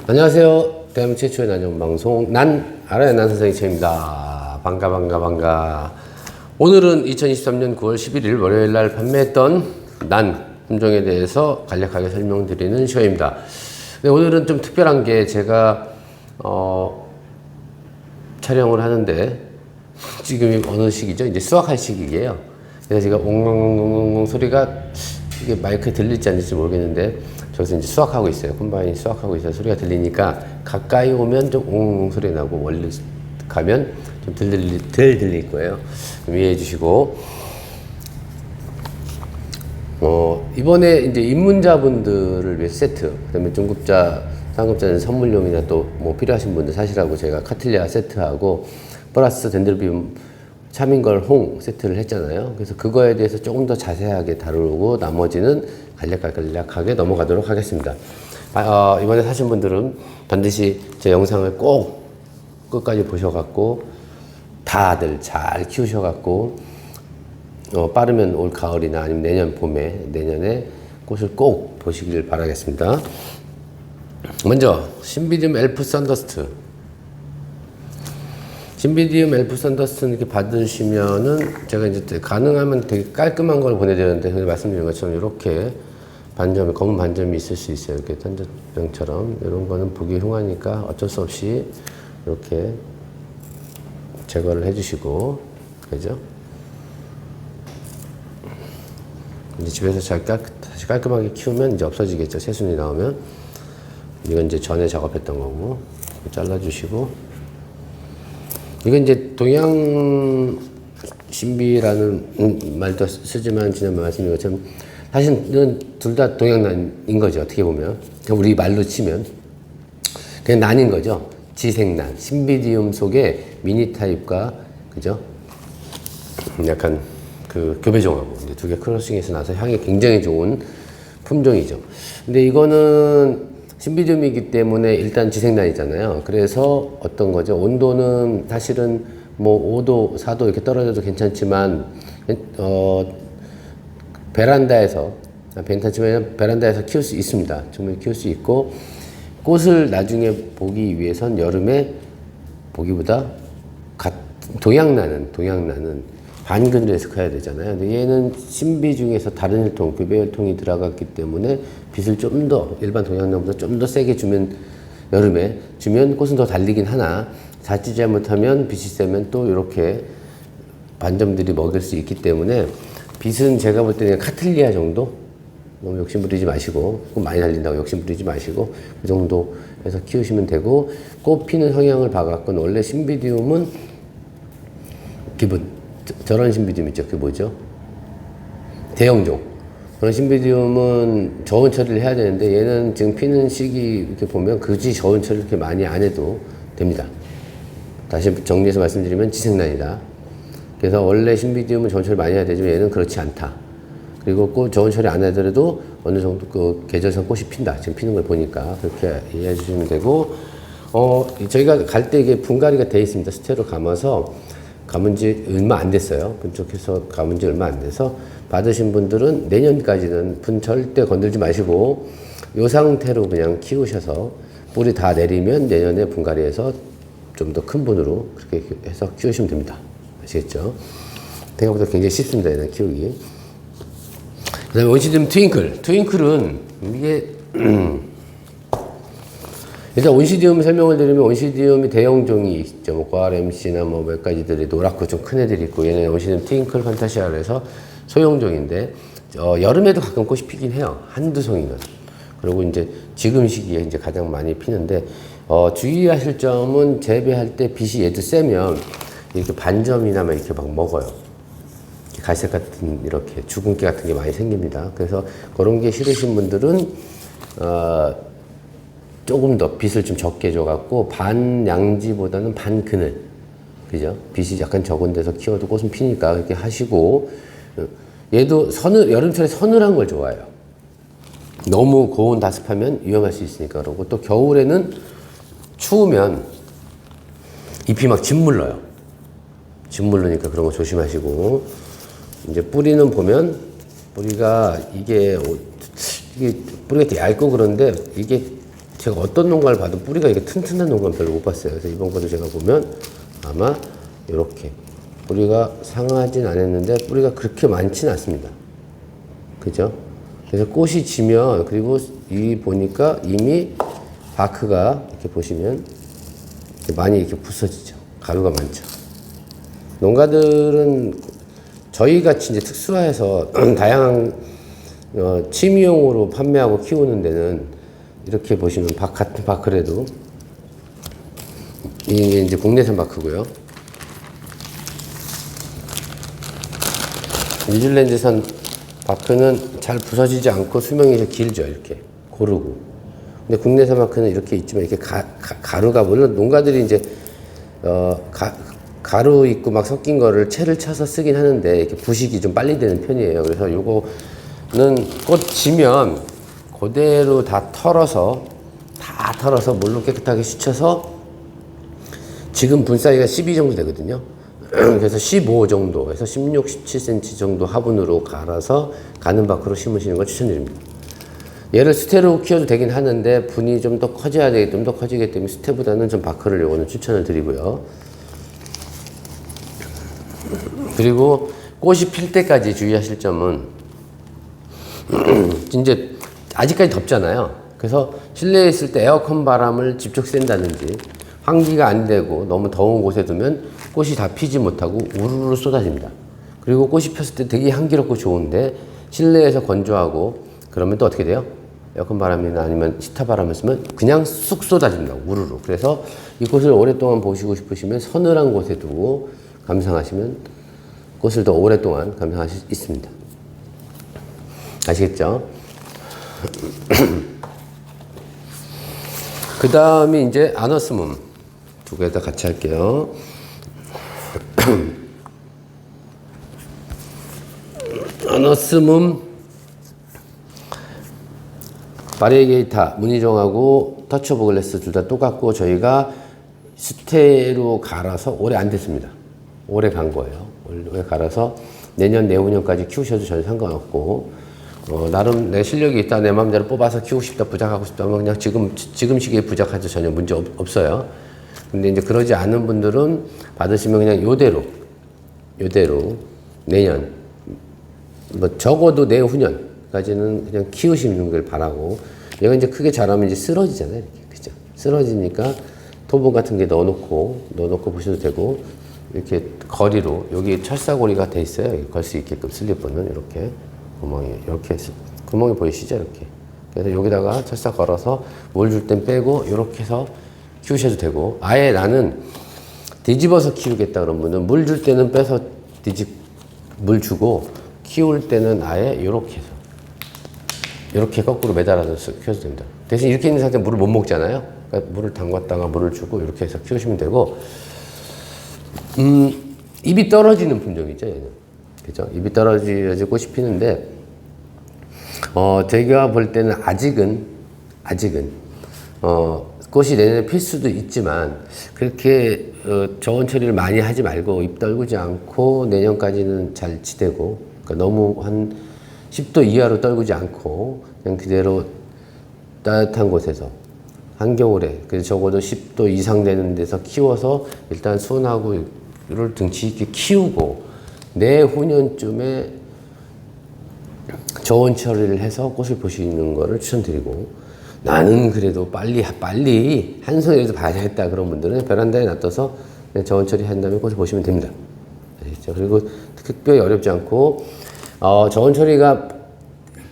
안녕하세요. 대한민국 최초의 난영 방송 난 알아야 난 선생님 최입니다. 반가. 오늘은 2023년 9월 11일 월요일 날 판매했던 난 품종에 대해서 간략하게 설명드리는 시간입니다. 네, 오늘은 좀 특별한 게 제가 촬영을 하는데 지금이 어느 시기죠? 이제 수확할 시기예요. 그래서 제가 옹옹옹옹 소리가 이게 마이크에 들릴지 안 들릴지 모르겠는데 저기서 이제 수확하고 있어요. 콤바인이 수확하고 있어요. 소리가 들리니까 가까이 오면 좀 옹옹 소리 나고 멀리 가면 좀 덜 들릴 거예요. 좀 이해해 주시고 이번에 이제 입문자분들을 위해 세트, 그다음에 중급자, 상급자는 선물용이나 또 뭐 필요하신 분들 사시라고 제가 카틀리아 세트하고 플러스 덴드로비움 차민걸 홍 세트를 했잖아요. 그래서 그거에 대해서 조금 더 자세하게 다루고 나머지는 간략하게 넘어가도록 하겠습니다. 이번에 사신 분들은 반드시 제 영상을 꼭 끝까지 보셔갖고 다들 잘 키우셔갖고 빠르면 올 가을이나 아니면 내년에 꽃을 꼭 보시길 바라겠습니다. 먼저 신비디움 엘프 썬더스트. 신비디움 엘프 썬더스트는 이렇게 받으시면은 제가 이제 가능하면 되게 깔끔한 걸 보내드렸는데 말씀드린 것처럼 이렇게 반점, 검은 반점이 있을 수 있어요. 이렇게 탄저병처럼 이런 거는 보기 흉하니까 어쩔 수 없이 이렇게 제거를 해주시고, 그죠? 이제 집에서 다시 깔끔하게 키우면 이제 없어지겠죠. 새순이 나오면. 이건 이제 전에 작업했던 거고 잘라주시고. 이건 이제 동양 신비라는 말도 쓰지만 지난번에 말씀드린 것처럼 사실은 둘 다 동양난인 거죠. 어떻게 보면 우리 말로 치면 그냥 난인 거죠. 지생난, 신비디움 속에 미니 타입과 그죠? 약간 그 교배종하고 이제 두 개 크로싱해서 나서 향이 굉장히 좋은 품종이죠. 근데 이거는 신비디움이기 때문에 일단 지생난이잖아요. 그래서 어떤 거죠? 온도는 사실은 뭐 5도, 4도 이렇게 떨어져도 괜찮지만 베란다에서 키울 수 있습니다. 충분히 키울 수 있고 꽃을 나중에 보기 위해선 여름에 보기보다 동양나는 반그늘에서 커야 되잖아요. 근데 얘는 신비 중에서 다른 혈통, 교배혈통이 들어갔기 때문에 빛을 좀 더 일반 동양나보다 좀 더 세게 주면 여름에 주면 꽃은 더 달리긴 하나 자칫 잘못하면 빛이 세면 또 이렇게 반점들이 먹일 수 있기 때문에 빛은 제가 볼 때는 카틀리아 정도 너무 욕심 부리지 마시고 많이 달린다고 욕심 부리지 마시고 그 정도 해서 키우시면 되고 꽃 피는 성향을 봐갖고는 원래 신비디움은 저런 신비디움 있죠. 그게 뭐죠? 대형종. 그런 신비디움은 저온 처리를 해야 되는데 얘는 지금 피는 시기 이렇게 보면 굳이 저온 처리를 이렇게 많이 안 해도 됩니다. 다시 정리해서 말씀드리면 지생난이다. 그래서 원래 신비디움은 저온 처리 많이 해야 되지만 얘는 그렇지 않다. 그리고 꽃 저온 처리 안 하더라도 어느 정도 그 계절성 꽃이 핀다. 지금 피는 걸 보니까 그렇게 이해해 주시면 되고 저희가 갈 때 이게 분갈이가 돼 있습니다. 스테로 감아서 감은 지 얼마 안 됐어요. 분쪽해서 감은 지 얼마 안 돼서 받으신 분들은 내년까지는 분 절대 건들지 마시고 이 상태로 그냥 키우셔서 뿌리 다 내리면 내년에 분갈이해서 좀 더 큰 분으로 그렇게 해서 키우시면 됩니다. 아시겠죠? 생각보다 굉장히 쉽습니다. 얘는 키우기. 그 다음에 온시디움 트윙클. 트윙클은 이게 일단 온시디움 설명을 드리면 온시디움이 대형종이 있죠. 뭐 고아램씨나 뭐 몇 가지들이 노랗고 좀 큰 애들이 있고 얘는 온시디움 트윙클 판타시아로 해서 소형종인데 여름에도 가끔 꽃이 피긴 해요. 한두 송이는. 그리고 이제 지금 시기에 이제 가장 많이 피는데 주의하실 점은 재배할 때 빛이 얘도 세면 이렇게 반점이나 막 이렇게 막 먹어요. 갈색 같은 이렇게 주근깨 같은 게 많이 생깁니다. 그래서 그런 게 싫으신 분들은 조금 더 빛을 좀 적게 줘갖고 반양지보다는 반그늘, 그죠? 빛이 약간 적은 데서 키워도 꽃은 피니까 그렇게 하시고 얘도 여름철에 서늘한 걸 좋아해요. 너무 고온 다습하면 위험할 수 있으니까 그러고 또 겨울에는 추우면 잎이 막 짓물러요. 짓물르니까 그런 거 조심하시고 이제 뿌리는 보면 뿌리가 이게 뿌리가 되게 얇고 그런데 이게 제가 어떤 농가를 봐도 뿌리가 이게 튼튼한 농가는 별로 못 봤어요. 그래서 이번 것도 제가 보면 아마 이렇게 뿌리가 상하진 않았는데 뿌리가 그렇게 많지는 않습니다. 그죠? 그래서 꽃이 지면, 그리고 이 보니까 이미 바크가 이렇게 보시면 많이 이렇게 부서지죠. 가루가 많죠. 농가들은 저희 같이 이제 특수화해서 다양한 취미용으로 판매하고 키우는 데는 이렇게 보시면 같은 바크래도 이게 이제 국내산 바크고요. 뉴질랜드산 바크는 잘 부서지지 않고 수명이 길죠. 이렇게 고르고. 근데 국내산 바크는 이렇게 있지만 이렇게 가루가, 물론 농가들이 이제 가루 있고 막 섞인 거를 채를 쳐서 쓰긴 하는데 이렇게 부식이 좀 빨리 되는 편이에요. 그래서 요거는 꽃 지면 그대로 다 털어서 물로 깨끗하게 씻혀서, 지금 분 사이가 12 정도 되거든요. 그래서 15 정도에서 16, 17cm 정도 화분으로 갈아서 가는 밖으로 심으시는 걸 추천드립니다. 얘를 스테로 키워도 되긴 하는데 분이 좀 더 커져야 되기 때문에, 좀 더 커지기 때문에 스테보다는 좀 바크를 요거는 추천을 드리고요. 그리고 꽃이 필 때까지 주의하실 점은 이제 아직까지 덥잖아요. 그래서 실내에 있을 때 에어컨 바람을 직접 쐰다든지, 환기가 안 되고 너무 더운 곳에 두면 꽃이 다 피지 못하고 우르르 쏟아집니다. 그리고 꽃이 폈을 때 되게 향기롭고 좋은데 실내에서 건조하고 그러면 또 어떻게 돼요? 에어컨 바람이나 아니면 히터 바람을 쓰면 그냥 쑥 쏟아집니다. 우르르. 그래서 이 꽃을 오랫동안 보시고 싶으시면 서늘한 곳에 두고 감상하시면 꽃을 더 오랫동안 감상하실 수 있습니다. 아시겠죠? 그 다음이 이제 아너스문 두 개 다 같이 할게요. 아너스문 바리에게이타 무늬종하고 터치 오브 글래스 둘 다 똑같고, 저희가 스테로 갈아서 오래 안 됐습니다. 오래 간 거예요. 오래 갈아서 내년 내후년까지 키우셔도 전혀 상관없고, 나름 내 실력이 있다, 내 마음대로 뽑아서 키우고 싶다, 부작하고 싶다 하면 그냥 지금 시기에 부작하죠. 전혀 문제 없어요. 근데 이제 그러지 않은 분들은 받으시면 그냥 요대로 내년, 뭐 적어도 내후년까지는 그냥 키우시는 걸 바라고. 얘가 이제 크게 자라면 이제 쓰러지잖아요. 이렇게. 그죠? 쓰러지니까 토분 같은 게 넣어놓고 보셔도 되고, 이렇게 거리로, 여기 철사고리가 돼 있어요. 걸 수 있게끔 슬리퍼는 이렇게 구멍이, 이렇게 구멍이 보이시죠? 이렇게. 그래서 여기다가 철사 걸어서 물 줄 땐 빼고 이렇게 해서 키우셔도 되고, 아예 나는 뒤집어서 키우겠다 그런 분은 물 줄 때는 빼서 물 주고, 키울 때는 아예 이렇게 해서 이렇게 거꾸로 매달아서 키워도 됩니다. 대신 이렇게 있는 상태에 물을 못 먹잖아요. 그러니까 물을 담갔다가 물을 주고 이렇게 해서 키우시면 되고, 잎이 떨어지는 품종이죠, 얘는. 그죠? 잎이 떨어지고 꽃이 피는데, 제가 볼 때는 아직은, 꽃이 내년에 필 수도 있지만, 그렇게, 저온 처리를 많이 하지 말고, 잎 떨구지 않고, 내년까지는 잘 지대고, 그러니까 너무 한 10도 이하로 떨구지 않고, 그냥 그대로 따뜻한 곳에서, 한겨울에, 그래서 적어도 10도 이상 되는 데서 키워서, 일단 순하고, 를 등치 있게 키우고, 내후년쯤에 저온 처리를 해서 꽃을 보시는 거를 추천드리고, 나는 그래도 빨리 한 손이라도 봐야겠다 그런 분들은 베란다에 놔둬서 저온 처리 한 다음에 꽃을 보시면 됩니다. 아시겠죠? 그리고 특별히 어렵지 않고, 저온 처리가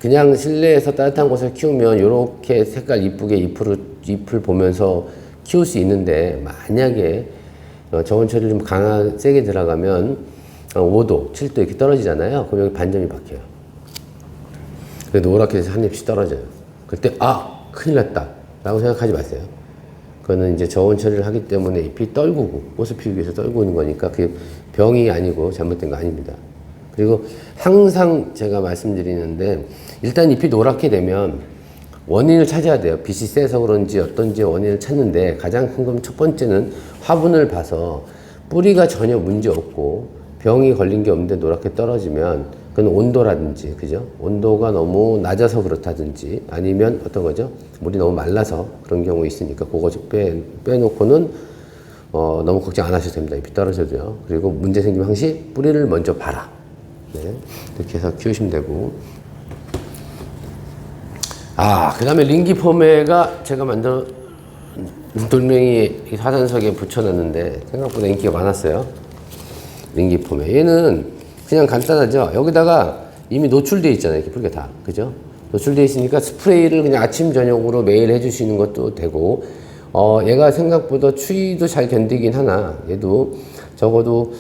그냥 실내에서 따뜻한 곳을 키우면 이렇게 색깔 이쁘게 잎을 보면서 키울 수 있는데, 만약에 저온 처리를 좀 세게 들어가면 5도, 7도 이렇게 떨어지잖아요. 그럼 여기 반점이 박혀요. 그래서 노랗게 돼서 한 잎씩 떨어져요. 그때 큰일 났다 라고 생각하지 마세요. 그거는 이제 저온 처리를 하기 때문에 잎이 떨구고, 꽃을 피우기 위해서 떨고 있는 거니까 그게 병이 아니고 잘못된 거 아닙니다. 그리고 항상 제가 말씀드리는데, 일단 잎이 노랗게 되면 원인을 찾아야 돼요. 빛이 세서 그런지 어떤지 원인을 찾는데, 가장 큰 건 첫 번째는 화분을 봐서 뿌리가 전혀 문제 없고 병이 걸린 게 없는데 노랗게 떨어지면 그건 온도라든지, 그죠? 온도가 너무 낮아서 그렇다든지, 아니면 어떤 거죠? 물이 너무 말라서 그런 경우 있으니까, 그거 좀 빼놓고는, 너무 걱정 안 하셔도 됩니다. 잎이 떨어져도요. 그리고 문제 생기면 항시 뿌리를 먼저 봐라. 네. 이렇게 해서 키우시면 되고. 그 다음에 링기포메가 제가 만든 돌멩이 화단석에 붙여놨는데, 생각보다 인기가 많았어요. 링기포메. 얘는 그냥 간단하죠. 여기다가 이미 노출되어 있잖아요. 이렇게 뿌리가 다. 그죠? 노출되어 있으니까 스프레이를 그냥 아침, 저녁으로 매일 해주시는 것도 되고, 얘가 생각보다 추위도 잘 견디긴 하나, 얘도 적어도,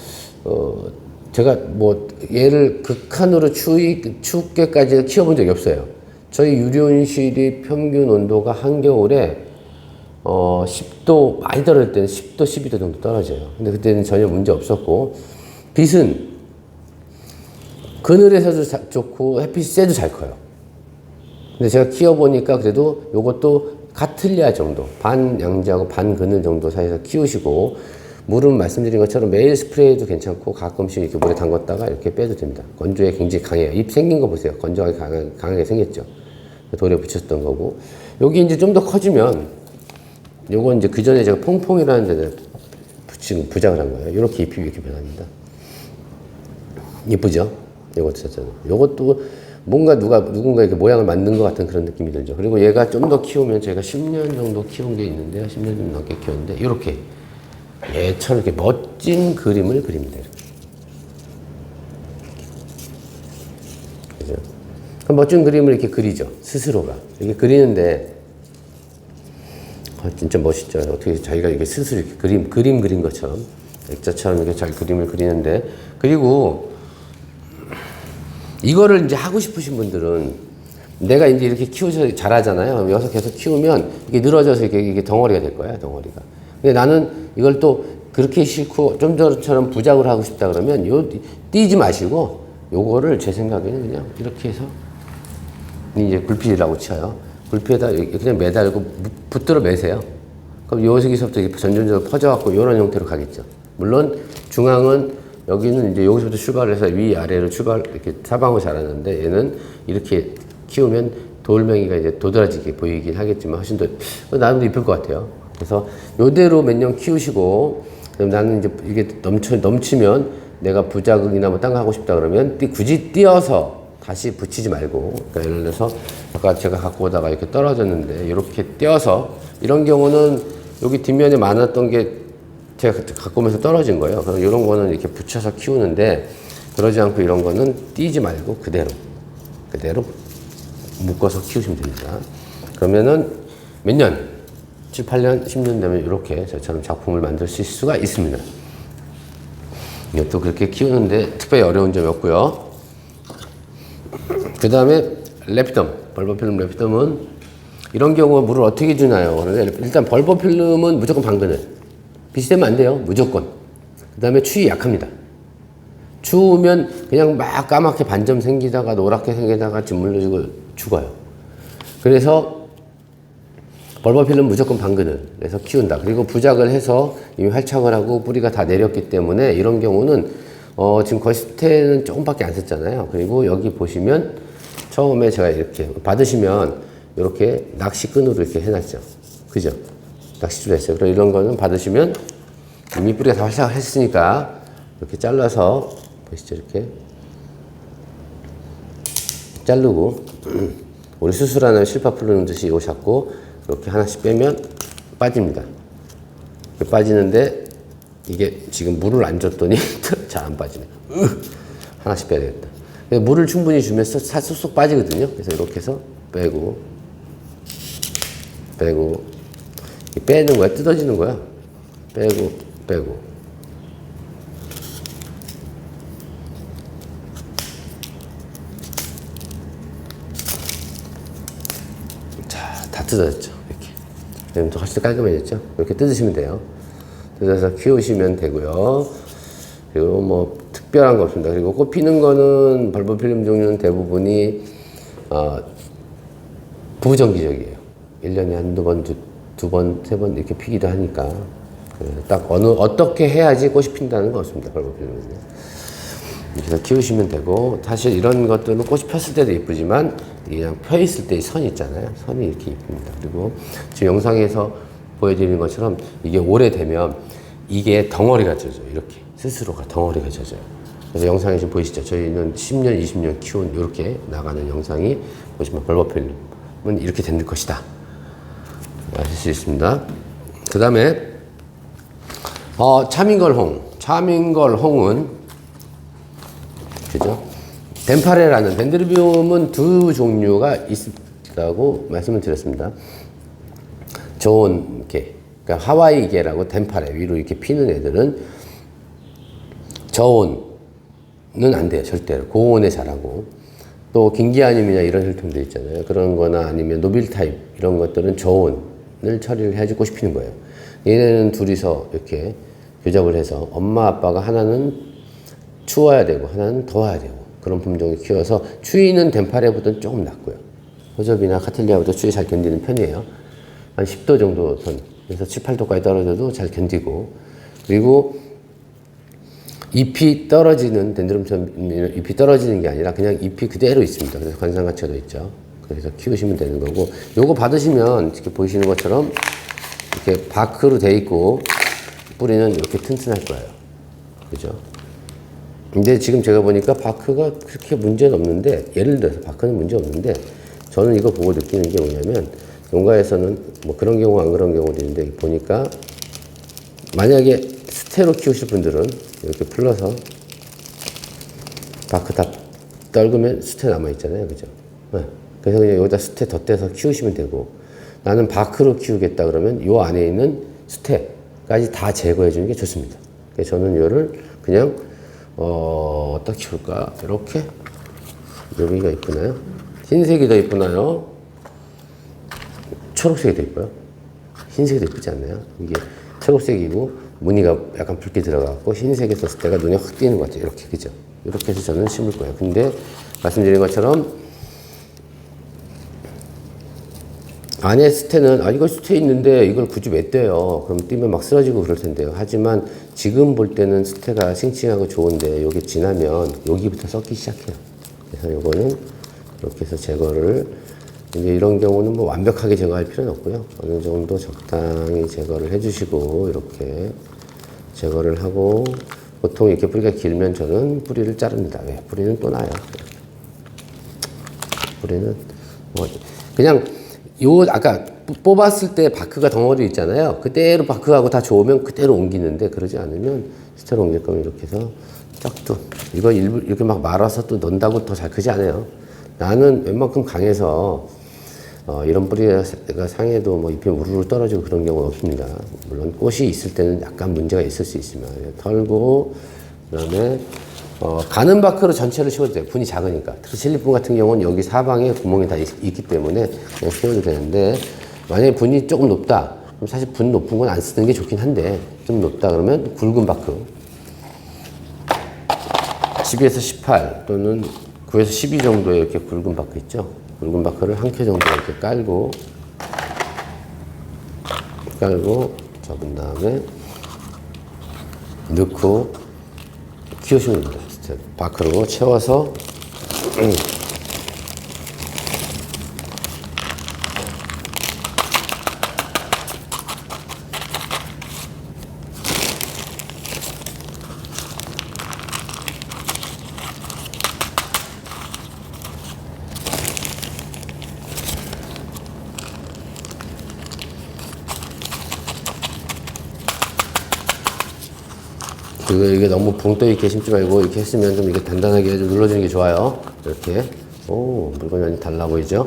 제가 뭐, 얘를 극한으로 춥게까지 키워본 적이 없어요. 저희 유리온실이 평균 온도가 한겨울에, 10도, 많이 떨어질 때는 10도, 12도 정도 떨어져요. 근데 그때는 전혀 문제 없었고, 빛은 그늘에서도 좋고 햇빛이 쐬도 잘 커요. 근데 제가 키워보니까 그래도 요것도 카틀리아 정도, 반 양지하고 반 그늘 정도 사이에서 키우시고, 물은 말씀드린 것처럼 매일 스프레이도 괜찮고 가끔씩 이렇게 물에 담갔다가 이렇게 빼도 됩니다. 건조에 굉장히 강해요. 잎 생긴 거 보세요. 건조하게 강하게 생겼죠. 돌에 붙였던 거고. 여기 이제 좀 더 커지면, 요건 이제 그 전에 제가 퐁퐁이라는 데다 부작을 한 거예요. 이렇게 잎이 이렇게 변합니다. 이쁘죠? 요것도 잖아요. 요것도 뭔가 누군가 이렇게 모양을 만든 것 같은 그런 느낌이 들죠. 그리고 얘가 좀 더 키우면 제가 10년 정도 키운 게 있는데요. 10년 좀 넘게 키웠는데, 이렇게 얘처럼 이렇게 멋진 그림을 그립니다. 이렇게. 그죠? 멋진 그림을 이렇게 그리죠. 스스로가. 이렇게 그리는데, 진짜 멋있죠. 어떻게 자기가 이렇게 스스로 이렇게 그림 그린 것처럼, 액자처럼 이렇게 잘 그림을 그리는데, 그리고 이거를 이제 하고 싶으신 분들은 내가 이제 이렇게 키워서 잘하잖아요. 여기서 계속 키우면 이게 늘어져서 이게 덩어리가 될 거야, 덩어리가. 근데 나는 이걸 또 그렇게 싫고 좀 전처럼 부작을 하고 싶다 그러면 띄지 마시고 요거를 제 생각에는 그냥 이렇게 해서 이제 굴필이라고 쳐요. 굴필에다 그냥 매달고 붙들어 매세요. 그럼 여기서부터 전전적으로 퍼져갖고 이런 형태로 가겠죠. 물론 중앙은 여기는 이제 여기서부터 출발을 해서 위아래로 이렇게 사방을 자라는데, 얘는 이렇게 키우면 돌멩이가 이제 도드라지게 보이긴 하겠지만 훨씬 더 나름도 이쁠 것 같아요. 그래서 요대로 몇 년 키우시고, 그럼 나는 이제 이게 넘치면 내가 부작이나 뭐 딴 거 하고 싶다 그러면 굳이 띄어서 다시 붙이지 말고, 그러니까 예를 들어서 아까 제가 갖고 오다가 이렇게 떨어졌는데 이렇게 띄어서, 이런 경우는 여기 뒷면에 많았던 게 제가 갖고 오면서 떨어진 거예요. 그래서 이런 거는 이렇게 붙여서 키우는데, 그러지 않고 이런 거는 띄지 말고 그대로 묶어서 키우시면 됩니다. 그러면은 몇 년? 7, 8년, 10년 되면 이렇게 저처럼 작품을 만드실 수가 있습니다. 이것도 그렇게 키우는데 특별히 어려운 점이 없고요. 그 다음에 레피덤, 벌버필름 레피덤은 이런 경우 물을 어떻게 주나요? 일단 벌버필름은 무조건 반그늘. 빛이 되면 안 돼요. 무조건. 그 다음에 추위 약합니다. 추우면 그냥 막 까맣게 반점 생기다가 노랗게 생기다가 짓물러지고 죽어요. 그래서 벌버필름 무조건 반그늘에서 키운다. 그리고 부작을 해서 이미 활착을 하고 뿌리가 다 내렸기 때문에 이런 경우는 지금 거시테는 조금밖에 안 썼잖아요. 그리고 여기 보시면 처음에 제가 이렇게 받으시면 이렇게 낚시끈으로 이렇게 해놨죠. 그죠? 낚시줄 했어요. 그럼 이런 거는 받으시면 이미 뿌리가 다 활착을 했으니까 이렇게 잘라서 보시죠. 이렇게 자르고 우리 수술하는 실파 풀는 듯이 이거 잡고 이렇게 하나씩 빼면 빠집니다. 빠지는데 이게 지금 물을 안 줬더니 잘 안 빠지네. 하나씩 빼야 되겠다. 물을 충분히 주면서 쏙쏙 빠지거든요. 그래서 이렇게 해서 빼고 빼는 거야. 뜯어지는 거야. 빼고 자, 다 뜯어졌죠. 이렇게. 그럼 더 훨씬 깔끔해졌죠. 이렇게 뜯으시면 돼요. 뜯어서 키우시면 되고요. 그리고 뭐 특별한 거 없습니다. 그리고 꽃 피는 거는 벌버필름 종류는 대부분이 부정기적이에요. 1년에 한두 번, 두 번, 세 번 이렇게 피기도 하니까 딱 어떻게 해야지 꽃이 핀다는 거 없습니다. 벌버필름은요. 이렇게 해서 키우시면 되고, 사실 이런 것들은 꽃이 폈을 때도 예쁘지만 그냥 펴 있을 때 선이 있잖아요. 선이 이렇게 예쁩니다. 그리고 지금 영상에서 보여드리는 것처럼 이게 오래되면 이게 덩어리가 져져요. 이렇게 스스로가 덩어리가 져져요. 그래서 영상에 지금 보이시죠? 저희는 10년, 20년 키운 이렇게 나가는 영상이 보시면 벌버필름은 이렇게 될 것이다. 아실 수 있습니다. 그 다음에 차밍걸홍은 그죠? 덴파레라는 덴드로비움은 두 종류가 있다고 말씀을 드렸습니다. 좋은 개, 그러니까 하와이 개라고 덴파레 위로 이렇게 피는 애들은 저온은 안 돼요, 절대로. 고온에 자라고. 또 긴기아님이나 이런 혈통도 있잖아요. 그런 거나 아니면 노빌 타입 이런 것들은 저온을 처리를 해야지 꽃이 피는 거예요. 얘네는 둘이서 이렇게 교접을 해서 엄마 아빠가 하나는 추워야 되고 하나는 더워야 되고 그런 품종을 키워서 추위는 덴파레보다는 조금 낫고요. 호접이나 카틀리아보다 추위 잘 견디는 편이에요. 한 10도 정도 선. 그래서 7, 8도까지 떨어져도 잘 견디고, 그리고 잎이 떨어지는 덴드롬처럼 잎이 떨어지는 게 아니라 그냥 잎이 그대로 있습니다. 그래서 관상가채도 있죠. 그래서 키우시면 되는 거고, 요거 받으시면 이렇게 보이시는 것처럼 이렇게 바크로 돼 있고 뿌리는 이렇게 튼튼할 거예요. 그죠? 근데 지금 제가 보니까 바크가 그렇게 문제는 없는데, 예를 들어서 바크는 문제 없는데, 저는 이거 보고 느끼는 게 뭐냐면, 농가에서는 뭐 그런 경우 안 그런 경우도 있는데, 보니까 만약에 스테로 키우실 분들은 이렇게 풀러서 바크 다 떨구면 스테 남아있잖아요. 그죠? 네. 그래서 그냥 여기다 스테 덧대서 키우시면 되고, 나는 바크로 키우겠다 그러면 요 안에 있는 스테까지 다 제거해 주는 게 좋습니다. 그래서 저는 요를 그냥 어디다 키울까? 이렇게. 여기가 이쁘나요? 흰색이 더 이쁘나요? 초록색이 더 이뻐요? 흰색이 더 이쁘지 않나요? 이게 초록색이고 무늬가 약간 붉게 들어가고 흰색에 썼을 때가 눈에 확 띄는 것 같아요. 이렇게, 그죠? 이렇게 해서 저는 심을 거예요. 근데 말씀드린 것처럼 안에 스테는 이거 스테 있는데 이걸 굳이 왜 떼요? 그럼 띄면 막 쓰러지고 그럴 텐데요. 하지만 지금 볼 때는 스테가 싱싱하고 좋은데 여기 지나면 여기부터 썩기 시작해요. 그래서 요거는 이렇게 해서 제거를, 이제 이런 경우는 뭐 완벽하게 제거할 필요는 없고요. 어느 정도 적당히 제거를 해주시고 이렇게 제거를 하고, 보통 이렇게 뿌리가 길면 저는 뿌리를 자릅니다. 왜? 뿌리는 또 나요. 뿌리는 뭐 그냥 아까 뽑았을 때 바크가 덩어리 있잖아요. 그대로 바크하고 다 좋으면 그대로 옮기는데, 그러지 않으면 스테로 옮길 거면 이렇게 해서 쫙도 이거 이렇게 막 말아서 또 넣는다고 더 잘 크지 않아요. 나는 웬만큼 강해서 이런 뿌리가 상해도 뭐 잎이 우르르 떨어지고 그런 경우는 없습니다. 물론 꽃이 있을 때는 약간 문제가 있을 수 있지만 털고, 그다음에 가는 바크로 전체를 씌워도 돼요. 분이 작으니까. 특히 실리품 같은 경우는 여기 사방에 구멍이 다 있기 때문에 그냥 씌워도 되는데, 만약에 분이 조금 높다. 그럼 사실 분 높은 건 안 쓰는 게 좋긴 한데, 좀 높다 그러면 굵은 바크 12에서 18 또는 9에서 12 정도의 이렇게 굵은 바크 있죠. 굵은 바크를 한 켜 정도 이렇게 깔고 접은 다음에 넣고 키우시면 됩니다. 바크로 채워서 이게 너무 붕 떠 있게 심지 말고 이렇게 했으면 좀 이게 단단하게 좀 눌러주는 게 좋아요. 이렇게. 오, 물건이 완전 달라 보이죠?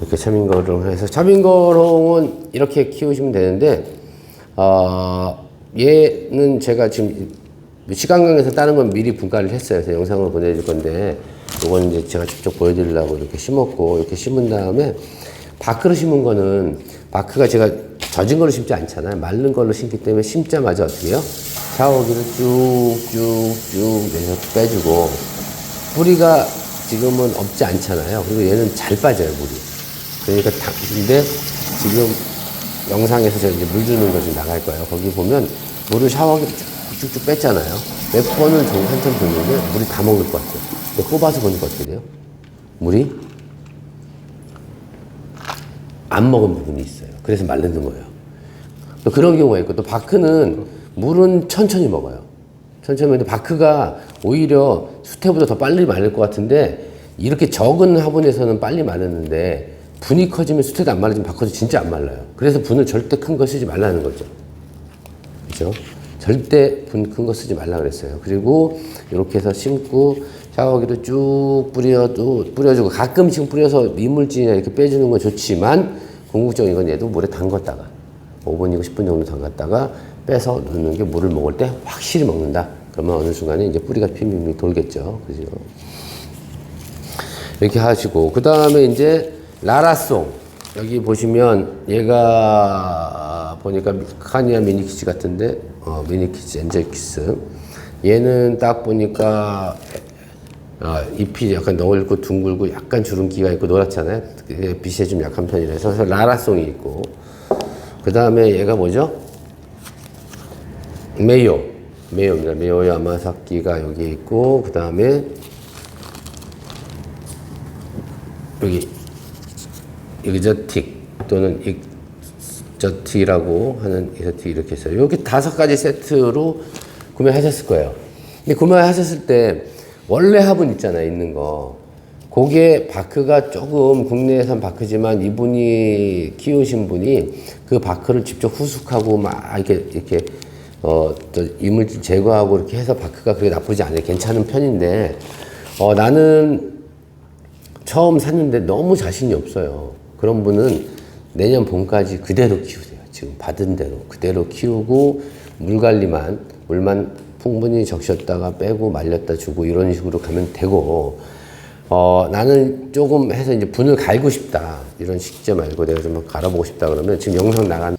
이렇게 차밍거롱을 해서, 차밍거롱은 이렇게 키우시면 되는데, 얘는 제가 지금 시간강에서 다른 건 미리 분가를 했어요. 그래서 영상으로 보내줄 건데, 이거는 이제 제가 직접 보여드리려고 이렇게 심었고, 이렇게 심은 다음에, 바크로 심은 거는, 바크가 제가 젖은 걸로 심지 않잖아요. 마른 걸로 심기 때문에 심자마자 어떻게 해요? 샤워기를 쭉쭉쭉 내서 빼주고, 뿌리가 지금은 없지 않잖아요. 그리고 얘는 잘 빠져요, 물이. 그러니까 근데 지금 영상에서 제가 이제 물 주는 거 좀 나갈 거예요. 거기 보면 물을 샤워기 쭉쭉 뺐잖아요. 몇 번은 좀 한참 붓는데 물이 다 먹을 것 같아요. 뽑아서 보니까 어떻게 돼요? 물이 안 먹은 부분이 있어요. 그래서 마르는 거예요. 또 그런 경우가 있고, 또 바크는 물은 천천히 먹어요. 천천히 먹는데 바크가 오히려 수태보다 더 빨리 마를 것 같은데, 이렇게 적은 화분에서는 빨리 마르는데 분이 커지면 수태도 안 말라지면 바크도 진짜 안 말라요. 그래서 분을 절대 큰 거 쓰지 말라는 거죠. 그죠? 절대 분 큰 거 쓰지 말라 그랬어요. 그리고 이렇게 해서 심고 샤워기로 쭉 뿌려주고, 가끔씩 뿌려서 이물질이나 이렇게 빼주는 건 좋지만, 궁극적인 건 얘도 물에 담갔다가 5분이고 10분 정도 담갔다가 빼서 넣는 게 물을 먹을 때 확실히 먹는다. 그러면 어느 순간에 이제 뿌리가 핀 돌겠죠. 그죠? 이렇게 하시고, 그 다음에 이제 라라송. 여기 보시면 얘가 보니까 카니아 미니키즈 같은데, 미니키즈, 엔젤키스. 얘는 딱 보니까 잎이 약간 넓고 둥글고 약간 주름기가 있고 노랗잖아요. 빛에 좀 약한 편이라서. 그래서 라라송이 있고, 그 다음에 얘가 뭐죠? 메요입니다. 메요 야마사키가 여기 있고, 그 다음에 여기 익저틱 또는 익저틱이라고 하는 익저틱 이렇게 있어요. 이렇게 5가지 세트로 구매하셨을 거예요. 근데 구매하셨을 때 원래 화분 있잖아요, 있는 거. 그게 바크가 조금 국내산 바크지만 이분이 키우신 분이 그 바크를 직접 후숙하고 막 이렇게 또 이물질 제거하고 이렇게 해서 바크가 그렇게 나쁘지 않아요. 괜찮은 편인데, 나는 처음 샀는데 너무 자신이 없어요. 그런 분은 내년 봄까지 그대로 키우세요. 지금 받은 대로 그대로 키우고, 물만 풍분히 적셨다가 빼고 말렸다 주고 이런 식으로 가면 되고, 나는 조금 해서 이제 분을 갈고 싶다, 이런 식재 말고 내가 좀 갈아보고 싶다 그러면 지금 영상 나간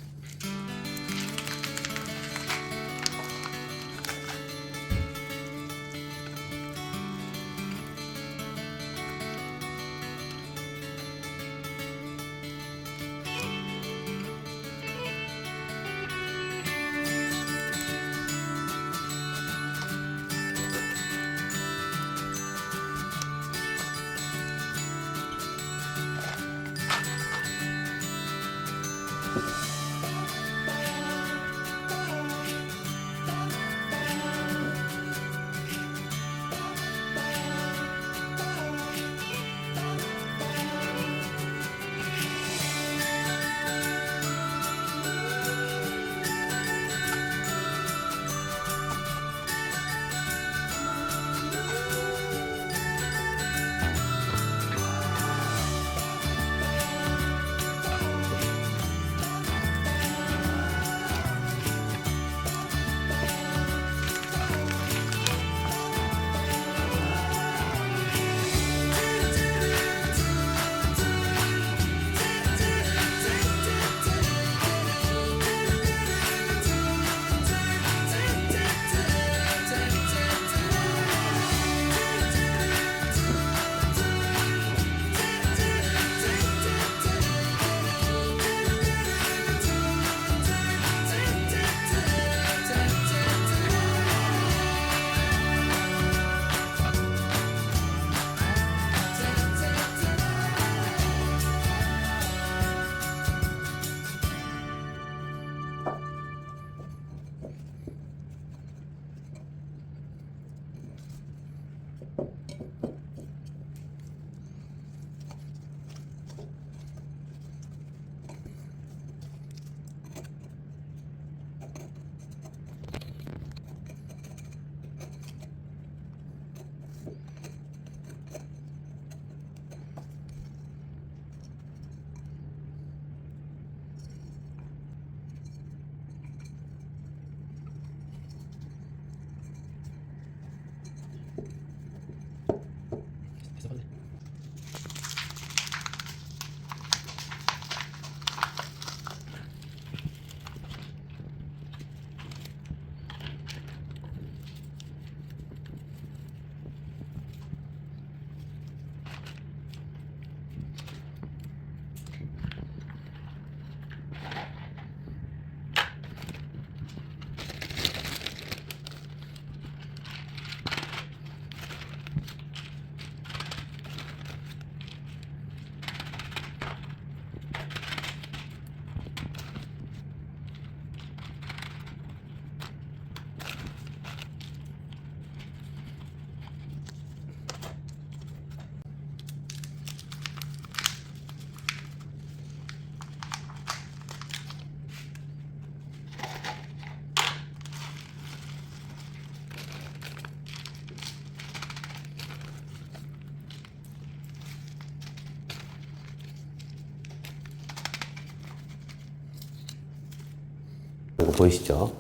이거 보이시죠?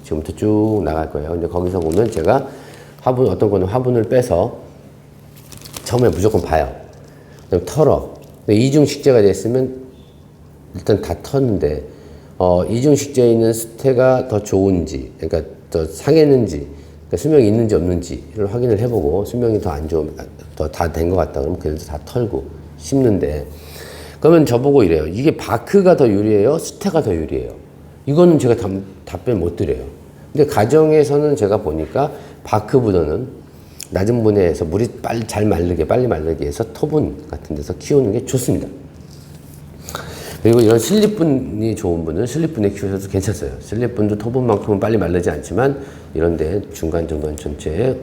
지금부터 쭉 나갈 거예요. 근데 거기서 보면 제가 어떤 거는 화분을 빼서 처음에 무조건 봐요. 그럼 털어. 이중 식재가 됐으면 일단 다 텄는데, 이중 식재에 있는 수태가 더 좋은지, 그러니까 더 상했는지, 그러니까 수명이 있는지 없는지를 확인을 해보고, 수명이 더 안 좋으면, 더 다 된 것 같다 그러면 그래서 다 털고 심는데, 그러면 저보고 이래요. 이게 바크가 더 유리해요? 수태가 더 유리해요? 이거는 제가 답변 못 드려요. 근데 가정에서는 제가 보니까 바크보다는 낮은 분해에서 물이 빨리 마르게 해서 토분 같은 데서 키우는 게 좋습니다. 그리고 이런 슬립분이 좋은 분은 슬립분에 키우셔도 괜찮아요. 슬립분도 토분만큼은 빨리 마르지 않지만 이런데 중간 전체에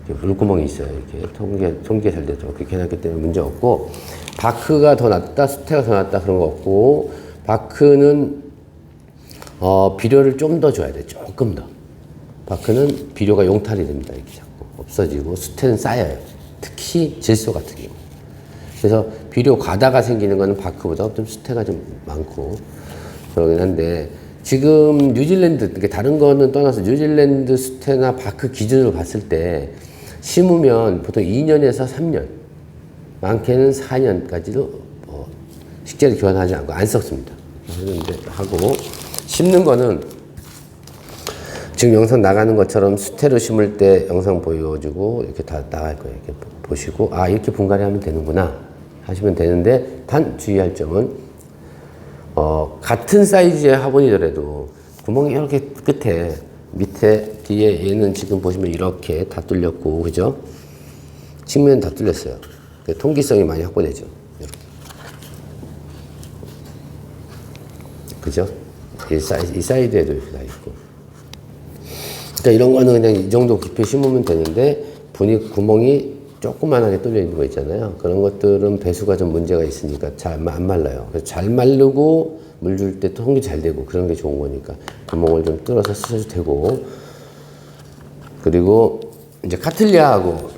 물구멍이 있어요. 이렇게 통기가 잘 되도록 그렇게 해놨기 때문에 문제 없고, 바크가 더 낫다, 수태가 더 낫다 그런 거 없고, 바크는 비료를 좀 더 줘야 돼. 조금 더. 바크는 비료가 용탈이 됩니다. 이렇게 자꾸 없어지고, 수태는 쌓여요. 특히 질소 같은 경우. 그래서 비료 과다가 생기는 거는 바크보다 좀 수태가 좀 많고 그러긴 한데, 지금 뉴질랜드, 그러니까 다른 거는 떠나서 뉴질랜드 수태나 바크 기준으로 봤을 때 심으면 보통 2년에서 3년, 많게는 4년까지도 식재를 교환하지 않고 안 썩습니다. 하고, 심는 거는 지금 영상 나가는 것처럼 수태로 심을 때 영상 보여주고 이렇게 다 나갈 거예요. 이렇게 보시고, 아, 이렇게 분갈이 하면 되는구나 하시면 되는데, 단 주의할 점은 같은 사이즈의 화분이더라도 구멍이 이렇게 끝에 밑에 뒤에 얘는 지금 보시면 이렇게 다 뚫렸고, 그죠? 측면은 다 뚫렸어요. 통기성이 많이 확보되죠. 이렇게. 그죠? 이 사이드에도 이렇게 다 있고. 그러니까 이런 거는 그냥 이 정도 깊이 심으면 되는데, 구멍이 조그만하게 뚫려 있는 거 있잖아요. 그런 것들은 배수가 좀 문제가 있으니까 잘 안 말라요. 그래서 잘 마르고 물 줄 때 통기 잘 되고 그런 게 좋은 거니까 구멍을 좀 뚫어서 쓰셔도 되고. 그리고 이제 카틀리아하고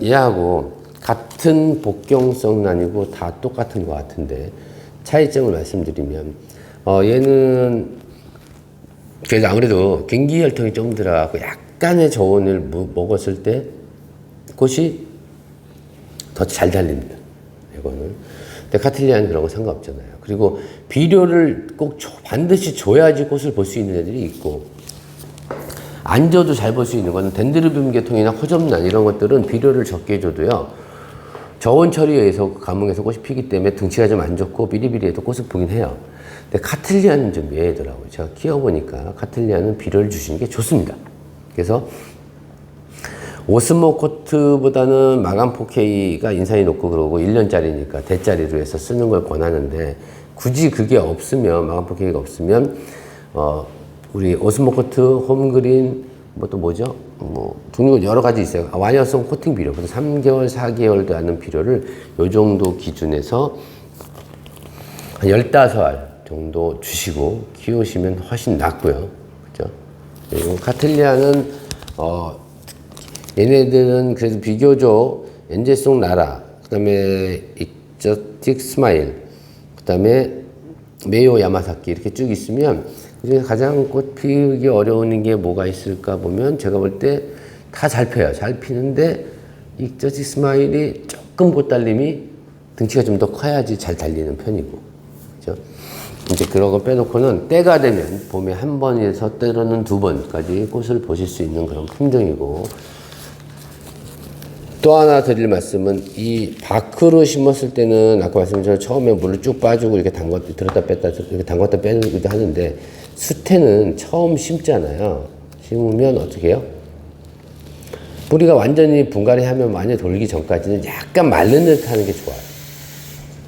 얘하고 같은 복경성은 아니고 다 똑같은 것 같은데, 차이점을 말씀드리면 얘는 그래서 아무래도 gen기혈통이 좀 들어가고 약간의 저온을 먹었을 때 꽃이 더 잘 달립니다. 이거는. 근데 카틀리아는 그런 거 상관없잖아요. 그리고 비료를 꼭 반드시 줘야지 꽃을 볼 수 있는 애들이 있고, 안 줘도 잘 볼 수 있는 거는 덴드로비움 계통이나 호접란 이런 것들은 비료를 적게 줘도요, 저온 처리에 의해서 가뭄에서 꽃이 피기 때문에 등치가 좀 안 좋고 비리비리해도 꽃을 보긴 해요. 근데 카틀리아는 좀 예외더라고요. 제가 키워보니까 카틀리아는 비료를 주시는 게 좋습니다. 그래서 오스모 코트보다는 마감 4K가 인산이 높고 그러고 1년짜리니까 대짜리로 해서 쓰는 걸 권하는데, 굳이 그게 없으면, 마감 4K가 없으면 우리 오스모 코트, 홈그린, 뭐 또 뭐죠? 종류가 여러 가지 있어요. 완효성 코팅 비료. 그래서 3개월, 4개월도 않는 비료를 요 정도 기준에서 한 15알 정도 주시고 키우시면 훨씬 낫고요. 그죠? 그리고 카틀리아는 얘네들은 그래도 비교적 엔젤송 나라, 그 다음에 익저틱 스마일, 그 다음에 메이오 야마사키 이렇게 쭉 있으면, 그중에 가장 꽃 피우기 어려운 게 뭐가 있을까 보면, 제가 볼 때 다 잘 펴요. 잘 피는데 익저틱 스마일이 조금 꽃 달림이 등치가 좀 더 커야지 잘 달리는 편이고, 그죠? 이제 그런 거 빼놓고는 때가 되면 봄에 한 번에서 때로는 2번까지 꽃을 보실 수 있는 그런 품종이고, 또 하나 드릴 말씀은, 이 바크로 심었을 때는 아까 말씀드린 처음에 물을 쭉 빠주고 이렇게 들었다 뺐다 이렇게 담갔다 빼기도 하는데, 수태는 처음 심잖아요. 심으면 어떻게 해요? 뿌리가 완전히 분갈이 하면 많이 돌기 전까지는 약간 마른 듯 하는 게 좋아요.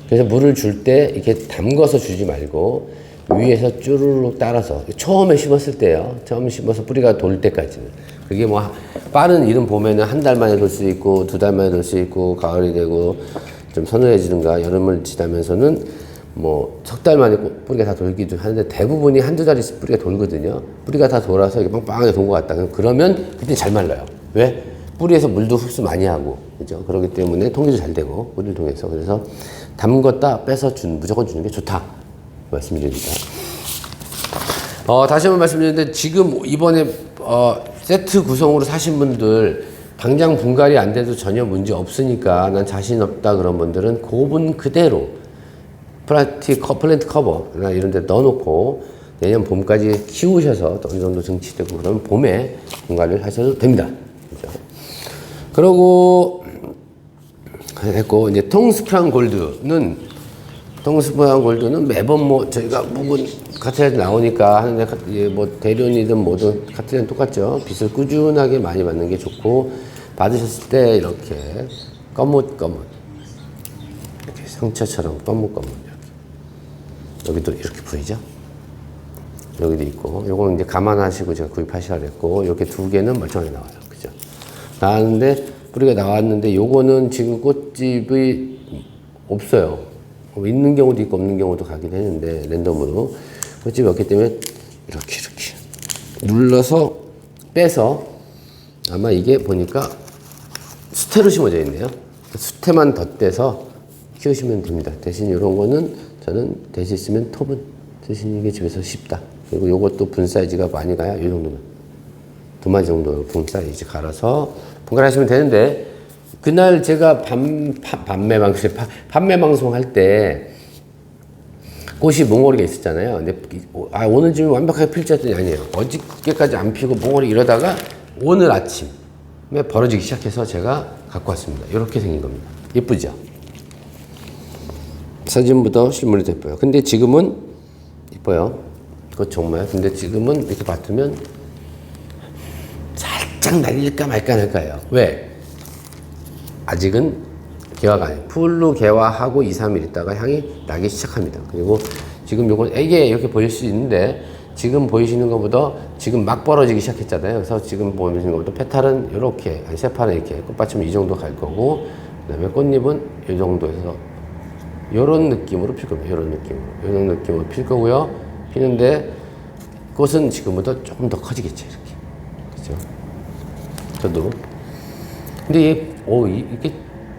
그래서 물을 줄 때 이렇게 담궈서 주지 말고 위에서 쭈루룩 따라서, 처음에 심었을 때요. 처음 심어서 뿌리가 돌 때까지는. 그게 뭐 빠른 이른 봄에는 한 달 만에 돌 수 있고 2달 만에 돌 수 있고, 가을이 되고 좀 서늘해지든가 여름을 지나면서는 뭐 석 달 만에 뿌리가 다 돌기도 하는데, 대부분이 한두 달 있으면 뿌리가 돌거든요. 뿌리가 다 돌아서 이렇게 빵빵하게 돈 것 같다. 그러면 그때 잘 말라요. 왜? 뿌리에서 물도 흡수 많이 하고, 그죠? 그렇기 때문에 통기도 잘 되고, 뿌리를 통해서. 그래서 담궜다 빼서 무조건 주는 게 좋다 말씀드립니다. 다시 한번 말씀드리는데 지금 이번에 세트 구성으로 사신 분들 당장 분갈이 안 돼도 전혀 문제 없으니까 난 자신 없다 그런 분들은 고분 그대로 플랜트 커버나 이런 데 넣어놓고 내년 봄까지 키우셔서 어느 정도 증치되고 그러면 봄에 분갈이를 하셔도 됩니다. 그죠? 그러고 했고 이제 텅스프랑 골드는 매번 뭐 저희가 묵은 카트라이트 나오니까 하는데 뭐 대륜이든 뭐든 카트라이트는 똑같죠. 빛을 꾸준하게 많이 받는 게 좋고 받으셨을 때 이렇게 검뭇검뭇 이렇게 상처처럼 검뭇검뭇 이렇게 여기도 이렇게 보이죠? 여기도 있고 요거는 이제 감안하시고 제가 구입하시라 그랬고 이렇게 두 개는 멀쩡하게 나와요. 그죠? 나왔는데 뿌리가 나왔는데 요거는 지금 꽃집이 없어요. 있는 경우도 있고 없는 경우도 가긴 했는데 랜덤으로 꽃집이 없기 때문에 이렇게 눌러서 빼서 아마 이게 보니까 수태로 심어져 있네요. 수태만 덧대서 키우시면 됩니다. 대신 이런 거는 저는 대신 쓰면 톱은 쓰시는 게 집에서 쉽다. 그리고 요것도 분 사이즈가 많이 가야 이 정도면 2마디 정도 분 사이즈 갈아서 분갈하시면 되는데 그날 제가 판매 방송 할 때 꽃이 몽골이가 있었잖아요. 근데 오늘 지금 완벽하게 필지 했더니 아니에요. 어저께까지 안 피고 몽골이 이러다가 오늘 아침에 벌어지기 시작해서 제가 갖고 왔습니다. 이렇게 생긴 겁니다. 예쁘죠? 사진보다 실물이 더 예뻐요. 근데 지금은 예뻐요. 그거 정말. 근데 지금은 이렇게 받으면 살짝 날릴까 말까 할 거예요. 왜? 아직은 개화가 아니에요. 풀로 개화하고 2, 3일 있다가 향이 나기 시작합니다. 그리고 지금 요건 애게 이렇게 보일 수 있는데 지금 보이시는 것보다 지금 막 벌어지기 시작했잖아요. 그래서 지금 보이시는 것보다 페탈은 이렇게, 아니 세판은 이렇게 꽃받침은 이 정도 갈 거고 그 다음에 꽃잎은 이 정도에서 요런 느낌으로 필 겁니다. 요런 느낌으로 필 거고요. 피는데 꽃은 지금보다 조금 더 커지겠죠. 이렇게. 그죠? 저도. 근데 이게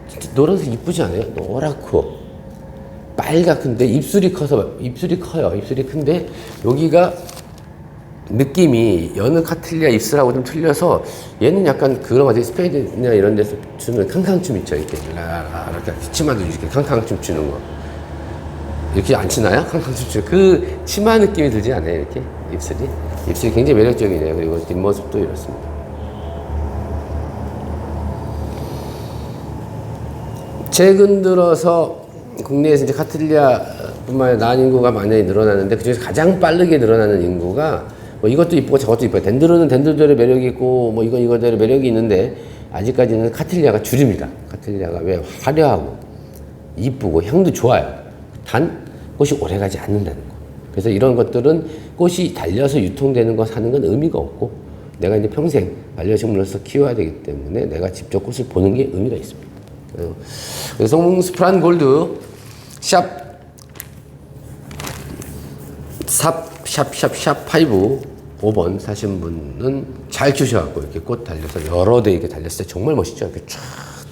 진짜 노란색 이쁘지 않아요? 노랗고 빨갛근데 입술이 커요. 입술이 큰데 여기가 느낌이 여느 카틀리아 입술하고 좀 틀려서 얘는 약간 그런 거 같아요. 스페인이나 이런 데서 추는 캉캉춤 있죠. 이렇게 이렇게 치마도 이렇게 캉캉춤 추는 거 이렇게 안 치나요? 캉캉춤 추는 그 치마 느낌이 들지 않아요? 이렇게 입술이 굉장히 매력적이네요. 그리고 뒷모습도 이렇습니다. 최근 들어서 국내에서 이제 카틀리아뿐만 아니라 난 인구가 많이 늘어나는데 그중에서 가장 빠르게 늘어나는 인구가 뭐 이것도 이쁘고 저것도 이뻐요. 덴드론은 덴드론대로 매력이 있고 뭐 이건 이거대로 매력이 있는데 아직까지는 카틀리아가 주류입니다. 카틀리아가 왜 화려하고 이쁘고 향도 좋아요. 단 꽃이 오래가지 않는다는 거. 그래서 이런 것들은 꽃이 달려서 유통되는 거 사는 건 의미가 없고 내가 이제 평생 반려식물로서 키워야 되기 때문에 내가 직접 꽃을 보는 게 의미가 있습니다. 그래서 텅스프란 골드 샵 5번 사신 분은 잘 키우셔갖고 이렇게 꽃 달려서 여러 대 이렇게 달렸을 때 정말 멋있죠. 이렇게 쫙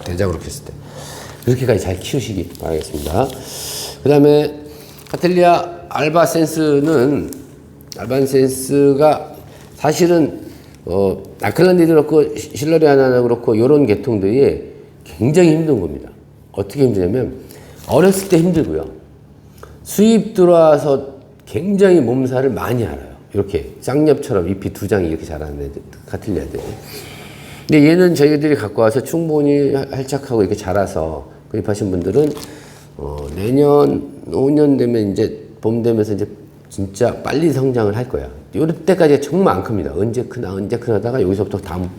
대작으로 폈을 때 그렇게까지 잘 키우시기 바라겠습니다. 그 다음에 카틀리아 알반센스가 사실은 아클란디도 그렇고 실러리아나 그렇고 이런 계통들이 굉장히 힘든 겁니다. 어떻게 힘드냐면 어렸을 때 힘들고요. 수입 들어와서 굉장히 몸살을 많이 알아요. 이렇게 쌍엽처럼 잎이 두 장이 이렇게 자라는 애들, 카틀리아들. 근데 얘는 저희들이 갖고 와서 충분히 활착하고 이렇게 자라서 구입하신 분들은 내년 5년 되면 이제 봄 되면서 이제 진짜 빨리 성장을 할 거야. 요럴 때까지 정말 안 큽니다. 언제 크나 하다가 여기서부터 다음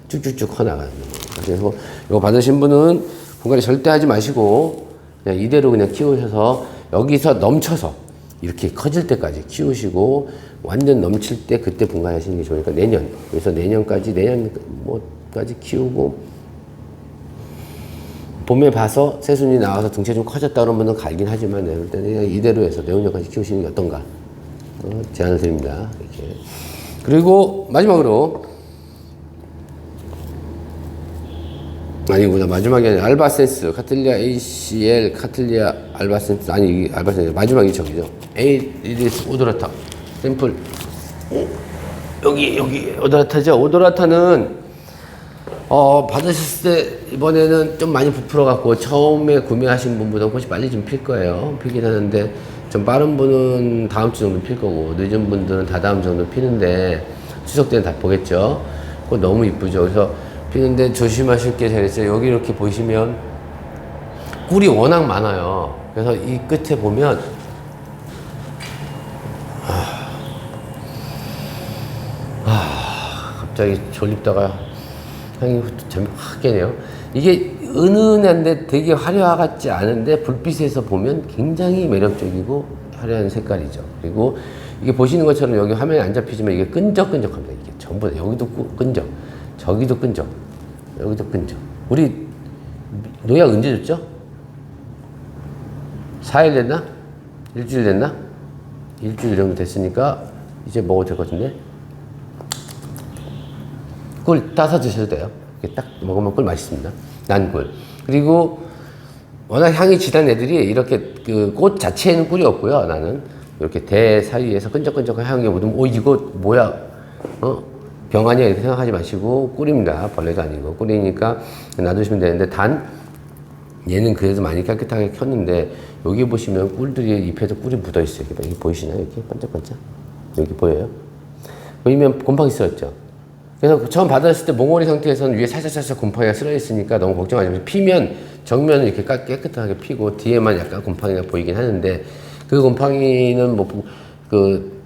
쭉쭉쭉 커나가는 거예요. 그래서 이거 받으신 분은 분갈이 절대 하지 마시고 그냥 이대로 그냥 키우셔서 여기서 넘쳐서 이렇게 커질 때까지 키우시고 완전 넘칠 때 그때 분갈이 하시는 게 좋으니까 그래서 내년까지 키우고 봄에 봐서 새순이 나와서 등치 좀 커졌다 그러면 분은 갈긴 하지만 내올 때는 그냥 이대로 해서 내년까지 키우시는 게 어떤가 제안을 드립니다. 이렇게. 그리고 마지막으로 아니구나. 마지막에 알바센스, 카틀리아 ACL, 카틀리아 알바센스, 아니, 알바센스, 마지막이 저기죠. 에이리스 오드라타 샘플 여기 오도라타죠. 오도라타는 받으실 때 이번에는 좀 많이 부풀어 갖고 처음에 구매하신 분보다 훨씬 빨리 좀 필 거예요. 피긴 하는데 좀 빠른 분은 다음 주 정도 필 거고 늦은 분들은 다다음 정도 피는데 추석 때는 다 보겠죠. 그거 너무 이쁘죠. 그래서 피는데 조심하실 게 잘 있어요. 여기 이렇게 보시면 꿀이 워낙 많아요. 그래서 이 끝에 보면 갑자기 졸립다가 향이 잠이 확 깨네요. 이게 은은한데 되게 화려하 같지 않은데 불빛에서 보면 굉장히 매력적이고 화려한 색깔이죠. 그리고 이게 보시는 것처럼 여기 화면에 안 잡히지만 이게 끈적끈적합니다. 이게 전부 다 여기도 끈적, 저기도 끈적, 여기도 끈적. 우리 노약 언제 줬죠? 4일 됐나? 일주일 됐나? 일주일 정도 됐으니까 이제 먹어도 될 것 같은데. 꿀 따서 드셔도 돼요. 이렇게 딱 먹으면 꿀 맛있습니다. 난꿀. 그리고 워낙 향이 진한 애들이 이렇게 그 꽃 자체에는 꿀이 없고요. 나는 이렇게 대 사이에서 끈적끈적한 향이 묻으면 이거 뭐야? 병아니야 이렇게 생각하지 마시고 꿀입니다. 벌레가 아니고 꿀이니까 놔두시면 되는데 단 얘는 그래도 많이 깨끗하게 켰는데 여기 보시면 꿀들이 잎에도 꿀이 묻어 있어요. 여기 보이시나요? 이렇게 반짝반짝 여기 보여요? 보이면 곰팡이 쓸었죠. 그래서 처음 받았을 때 몽골이 상태에서는 위에 살짝살짝 곰팡이가 쓸어 있으니까 너무 걱정하지 마세요. 피면 정면은 이렇게 깨끗하게 피고 뒤에만 약간 곰팡이가 보이긴 하는데 그 곰팡이는 뭐 그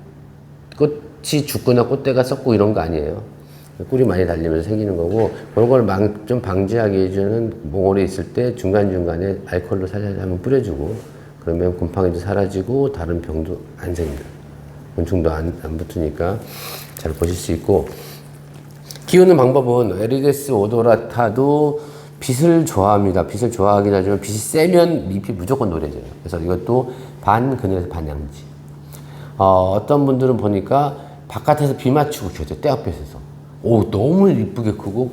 꽃이 죽거나 꽃대가 썩고 이런 거 아니에요. 꿀이 많이 달리면서 생기는 거고 그런 걸 좀 방지하게 해주는 몽골이 있을 때 중간중간에 알코올로 살살 한번 뿌려주고 그러면 곰팡이도 사라지고 다른 병도 안 생깁니다. 곤충도 안 붙으니까 잘 보실 수 있고 키우는 방법은 에리데스 오도라타도 빛을 좋아합니다. 빛을 좋아하긴 하지만 빛이 세면 잎이 무조건 노래져요. 그래서 이것도 반 그늘에서 반 양지. 어떤 분들은 보니까 바깥에서 비 맞추고 키워져요. 떼앞에서. 너무 이쁘게 크고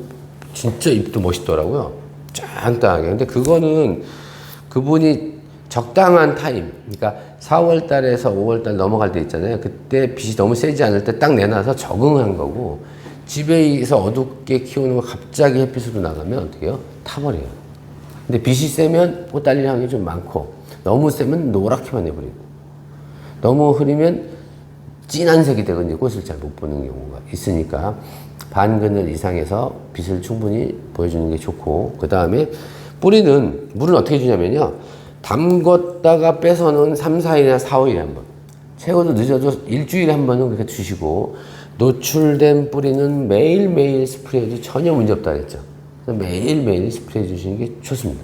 진짜 잎도 멋있더라고요. 짱짱하게. 근데 그거는 그분이 적당한 타임, 그러니까 4월 달에서 5월 달 넘어갈 때 있잖아요. 그때 빛이 너무 세지 않을 때 딱 내놔서 적응한 거고 집에서 어둡게 키우는 거 갑자기 햇빛으로 나가면 어떻게 해요? 타버려요. 근데 빛이 세면 꽃 달릴 향이 좀 많고 너무 세면 노랗게만 해버리고 너무 흐리면 진한 색이 되고 이제 꽃을 잘 못 보는 경우가 있으니까 반그늘 이상에서 빛을 충분히 보여주는 게 좋고 그 다음에 뿌리는 물은 어떻게 주냐면요. 담궜다가 빼서는 3, 4일이나 4, 5일에 한 번. 최고도 늦어도 일주일에 한 번은 그렇게 주시고 노출된 뿌리는 매일매일 스프레이도 전혀 문제 없다 했죠. 매일매일 스프레이 주시는 게 좋습니다.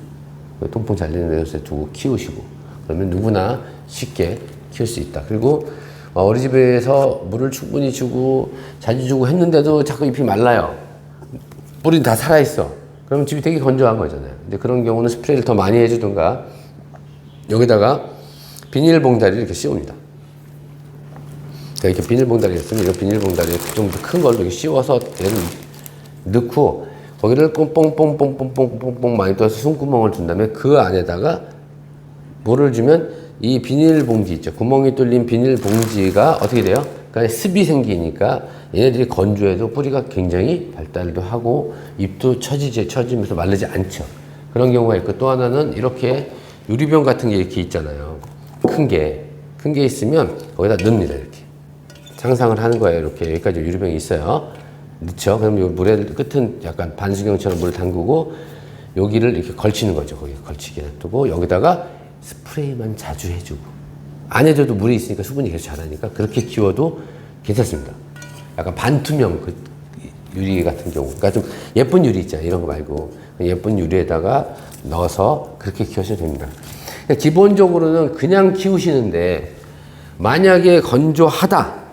통풍 잘 되는 데서 두고 키우시고 그러면 누구나 쉽게 키울 수 있다. 그리고 어린이집에서 물을 충분히 주고 자주 주고 했는데도 자꾸 잎이 말라요. 뿌리는 다 살아있어. 그러면 집이 되게 건조한 거잖아요. 근데 그런 경우는 스프레이를 더 많이 해주든가 여기다가 비닐봉다리를 이렇게 씌웁니다. 이렇게 비닐봉다리 있으면 이런 비닐봉다리 좀 큰 걸로 이렇게 씌워서 얘를 넣고 거기를 뽕뽕뽕뽕뽕뽕뽕 많이 떠서 숨구멍을 준 다음에 그 안에다가 물을 주면 이 비닐봉지 있죠. 구멍이 뚫린 비닐봉지가 어떻게 돼요? 그러니까 습이 생기니까 얘네들이 건조해도 뿌리가 굉장히 발달도 하고 잎도 처지면서 마르지 않죠. 그런 경우가 있고 또 하나는 이렇게 유리병 같은 게 이렇게 있잖아요. 큰 게 있으면 거기다 넣습니다. 이렇게. 상상을 하는 거예요. 이렇게 여기까지 유리병이 있어요. 넣죠. 그럼 이 물의 끝은 약간 반수경처럼 물을 담그고 여기를 이렇게 걸치는 거죠. 거기 걸치게 놔두고 여기다가 스프레이만 자주 해주고 안 해줘도 물이 있으니까 수분이 계속 자라니까 그렇게 키워도 괜찮습니다. 약간 반투명 그 유리 같은 경우 그러니까 좀 예쁜 유리 있잖아요. 이런 거 말고 예쁜 유리에다가 넣어서 그렇게 키우셔도 됩니다. 그러니까 기본적으로는 그냥 키우시는데 만약에 건조하다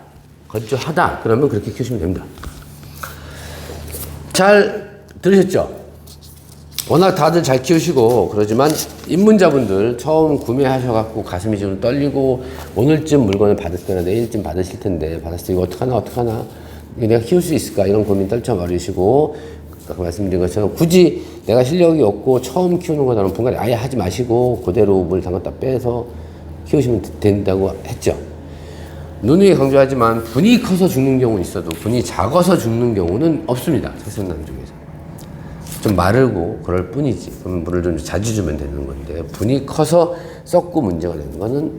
그러면 그렇게 키우시면 됩니다. 잘 들으셨죠? 워낙 다들 잘 키우시고 그러지만 입문자분들 처음 구매하셔갖고 가슴이 좀 떨리고 오늘쯤 물건을 받을 때나 내일쯤 받으실 텐데 받았을 때 이거 어떡하나 내가 키울 수 있을까 이런 고민 떨쳐버리시고 아까 말씀드린 것처럼 굳이 내가 실력이 없고 처음 키우는 거다면 분갈이 아예 하지 마시고 그대로 물 담갔다 빼서 키우시면 된다고 했죠. 누누이 강조하지만 분이 커서 죽는 경우는 있어도 분이 작아서 죽는 경우는 없습니다. 채소난 중에서. 좀 마르고 그럴 뿐이지. 그럼 물을 좀 자주 주면 되는 건데, 분이 커서 썩고 문제가 되는 거는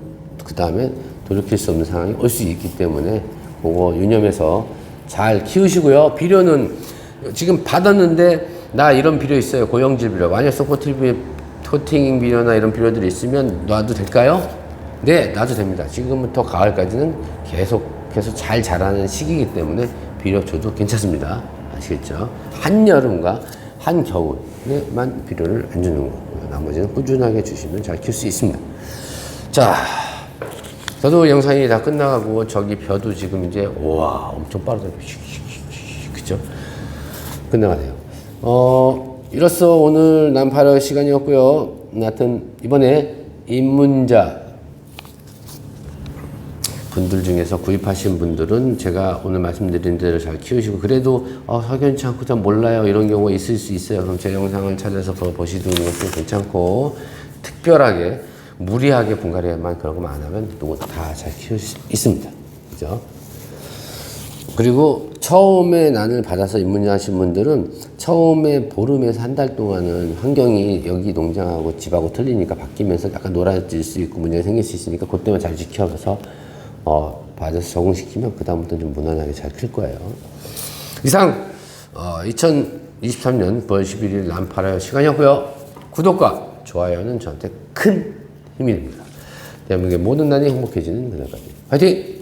그 다음에 돌이킬 수 없는 상황이 올 수 있기 때문에 그거 유념해서 잘 키우시고요. 비료는 지금 받았는데 나 이런 비료 있어요. 고형질 비료. 만약 코팅 비료나 이런 비료들이 있으면 놔도 될까요? 네, 놔도 됩니다. 지금부터 가을까지는 계속해서 잘 자라는 시기이기 때문에 비료 줘도 괜찮습니다. 아시겠죠? 한여름과 한겨울에만 비료를 안 주는 거고요. 나머지는 꾸준하게 주시면 잘 키울 수 있습니다. 자, 저도 영상이 다 끝나가고 저기 벼도 지금 이제 우와 엄청 빠르다. 그죠? 끝나가네요. 이로써 오늘 난파할 시간이었고요. 하여튼 이번에 입문자 분들 중에서 구입하신 분들은 제가 오늘 말씀드린 대로 잘 키우시고, 그래도 석연치 않고 잘 몰라요 이런 경우가 있을 수 있어요. 그럼 제 영상을 찾아서 보시는 것도 괜찮고, 특별하게 무리하게 분갈이만 그런 것만 안 하면 또 다 잘 키울 수 있습니다. 그죠? 그리고 처음에 난을 받아서 입문하신 분들은 처음에 보름에서 한 달 동안은 환경이 여기 농장하고 집하고 틀리니까 바뀌면서 약간 노라질 수 있고 문제가 생길 수 있으니까 그때만 잘 지켜서 받아서 적응시키면 그 다음부터는 좀 무난하게 잘 클 거예요. 이상 2023년 9월 11일 난파라요 시간이었고요. 구독과 좋아요는 저한테 큰 힘이 됩니다. 대한민국의 모든 난이 행복해지는 그날까지 화이팅!